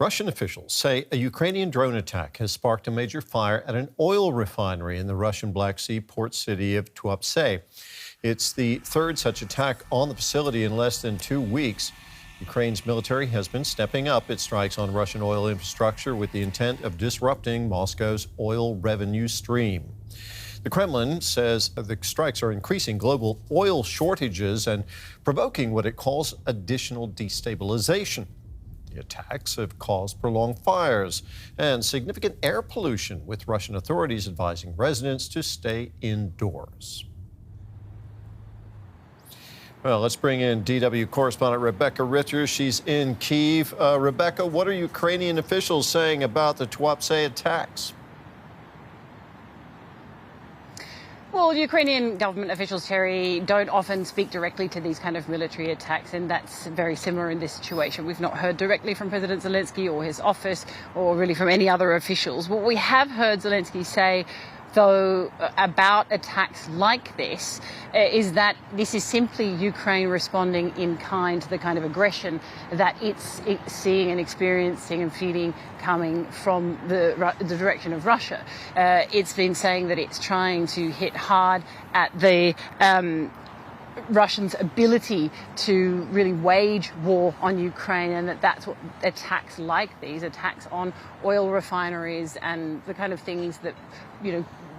Russian officials say a Ukrainian drone attack has sparked a major fire at an oil refinery in the Russian Black Sea port city of Tuapse. It's the third such attack on the facility in less than 2 weeks. Ukraine's military has been stepping up its strikes on Russian oil infrastructure with the intent of disrupting Moscow's oil revenue stream. The Kremlin says the strikes are increasing global oil shortages and provoking what it calls additional destabilization. The attacks have caused prolonged fires and significant air pollution, with Russian authorities advising residents to stay indoors. Well, let's bring in DW correspondent Rebecca Ritters. She's in Kyiv. Rebecca, what are Ukrainian officials saying about the Tuapse attacks? Well, Ukrainian government officials, Terry, don't often speak directly to these kind of military attacks, and that's very similar in this situation. We've not heard directly from President Zelenskyy or his office or really from any other officials. What we have heard Zelenskyy say, though, about attacks like this is that this is simply Ukraine responding in kind to the kind of aggression that it's seeing and experiencing and feeling coming from the direction of Russia. It's been saying that it's trying to hit hard at the Russians' ability to really wage war on Ukraine, and that's what attacks like these attacks on oil refineries and the kind of things that,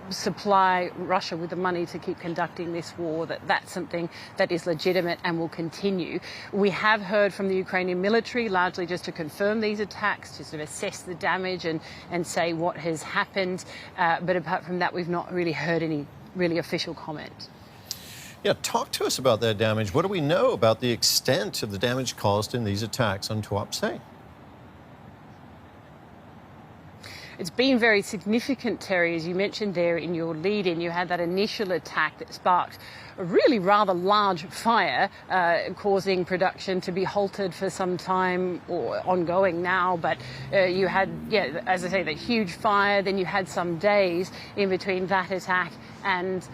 supply Russia with the money to keep conducting this war, that's something that is legitimate and will continue. We have heard from the Ukrainian military, largely just to confirm these attacks, to sort of assess the damage and say what has happened. But apart from that, we've not really heard any really official comment. Yeah, talk to us about that damage. What do we know about the extent of the damage caused in these attacks on Tuapse? It's been very significant, Terry, as you mentioned there in your lead-in. You had that initial attack that sparked a really rather large fire, causing production to be halted for some time, or ongoing now. But you had, as I say, that huge fire. Then you had some days in between that attack and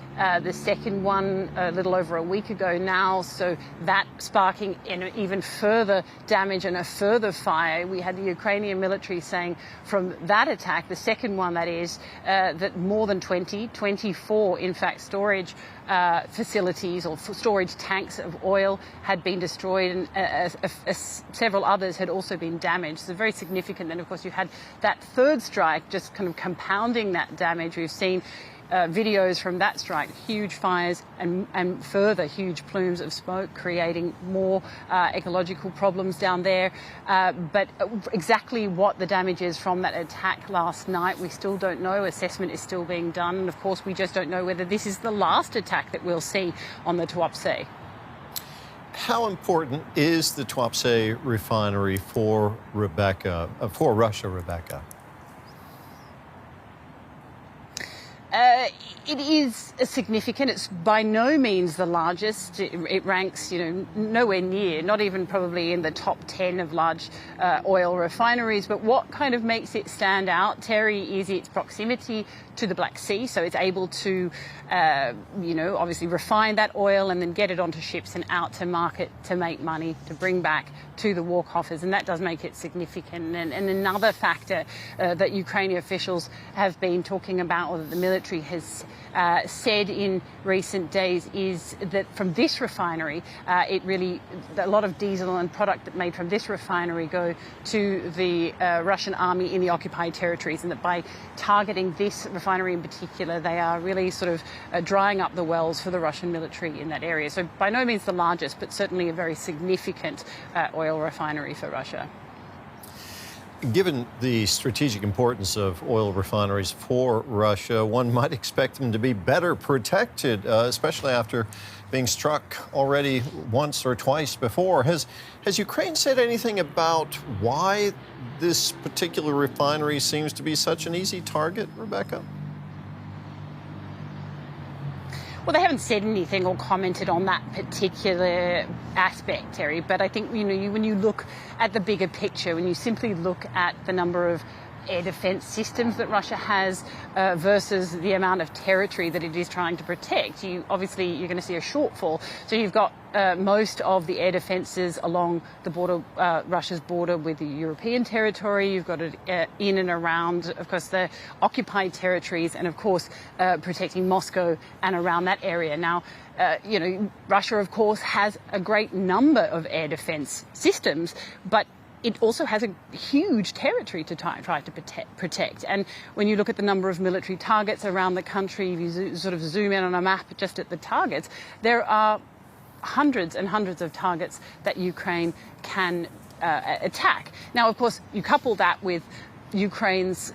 the second one a little over a week ago now. So that sparking even further damage and a further fire. We had the Ukrainian military saying from that attack, the second one that is, that more than 24 in fact storage facilities or storage tanks of oil had been destroyed, and several others had also been damaged. So very significant. And of course you had that third strike just kind of compounding that damage. We've seen videos from that strike, huge fires and further huge plumes of smoke, creating more ecological problems down there. But exactly what the damage is from that attack last night, we still don't know. Assessment is still being done. And of course, we just don't know whether this is the last attack that we'll see on the Tuapse. How important is the Tuapse refinery for Russia, Rebecca? It is significant. It's by no means the largest. It ranks, nowhere near, not even probably in the top 10 of large oil refineries. But what kind of makes it stand out, Terry, is its proximity to the Black Sea. So it's able to, obviously refine that oil and then get it onto ships and out to market to make money, to bring back to the war coffers. And that does make it significant. And another factor that Ukrainian officials have been talking about, or that the military has said in recent days, is that from this refinery, a lot of diesel and product that made from this refinery go to the Russian army in the occupied territories, and that by targeting this refinery in particular, they are really sort of drying up the wells for the Russian military in that area. So by no means the largest, but certainly a very significant oil refinery for Russia. Given the strategic importance of oil refineries for Russia, one might expect them to be better protected, especially after being struck already once or twice before. Has Ukraine said anything about why this particular refinery seems to be such an easy target, Rebecca? Well, they haven't said anything or commented on that particular aspect, Terry, but I think, when you look at the bigger picture, when you simply look at the number of air defense systems that Russia has versus the amount of territory that it is trying to protect. Obviously, you're going to see a shortfall. So you've got most of the air defences along the border, Russia's border with the European territory. You've got it in and around, of course, the occupied territories, and of course, protecting Moscow and around that area. Now, Russia, of course, has a great number of air defence systems, but it also has a huge territory to try to protect. And when you look at the number of military targets around the country, if you sort of zoom in on a map just at the targets, there are hundreds and hundreds of targets that Ukraine can attack. Now, of course, you couple that with Ukraine's,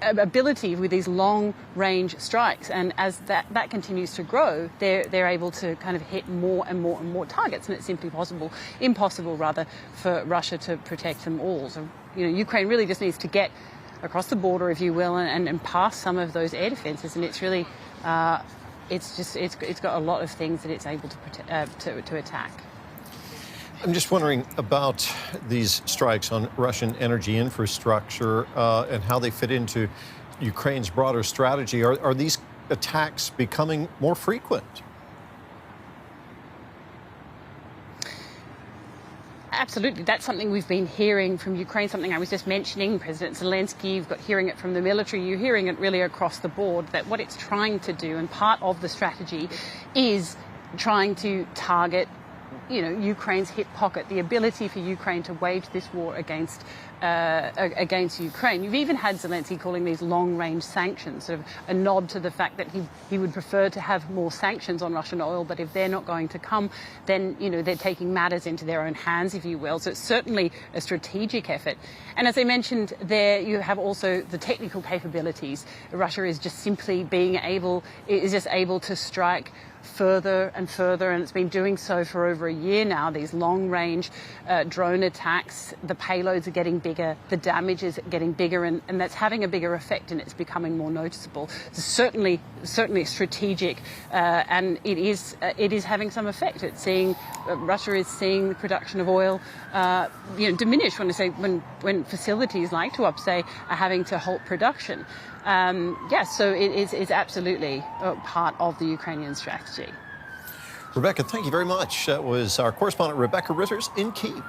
ability with these long-range strikes, and as that continues to grow, they're able to kind of hit more and more and more targets, and it's simply impossible for Russia to protect them all. So, Ukraine really just needs to get across the border, if you will, and pass some of those air defences, and it's really, it's got a lot of things that it's able to attack. I'm just wondering about these strikes on Russian energy infrastructure and how they fit into Ukraine's broader strategy. Are these attacks becoming more frequent? Absolutely. That's something we've been hearing from Ukraine, something I was just mentioning. President Zelenskyy, you've got hearing it from the military, you're hearing it really across the board, that what it's trying to do, and part of the strategy, is trying to target Ukraine's hip pocket, the ability for Ukraine to wage this war against Ukraine. You've even had Zelenskyy calling these long-range sanctions, sort of a nod to the fact that he would prefer to have more sanctions on Russian oil, but if they're not going to come, then, they're taking matters into their own hands, if you will. So it's certainly a strategic effort. And as I mentioned there, you have also the technical capabilities. Russia is just simply able to strike further and further, and it's been doing so for over a year now. These long-range drone attacks, the payloads are getting bigger, the damage is getting bigger, and that's having a bigger effect, and it's becoming more noticeable. It's certainly strategic, and it is having some effect. It's Russia is seeing the production of oil diminish when facilities like Tuapse are having to halt production. So it's absolutely part of the Ukrainian strategy. Rebecca, thank you very much. That was our correspondent, Rebecca Ritters, in Kyiv.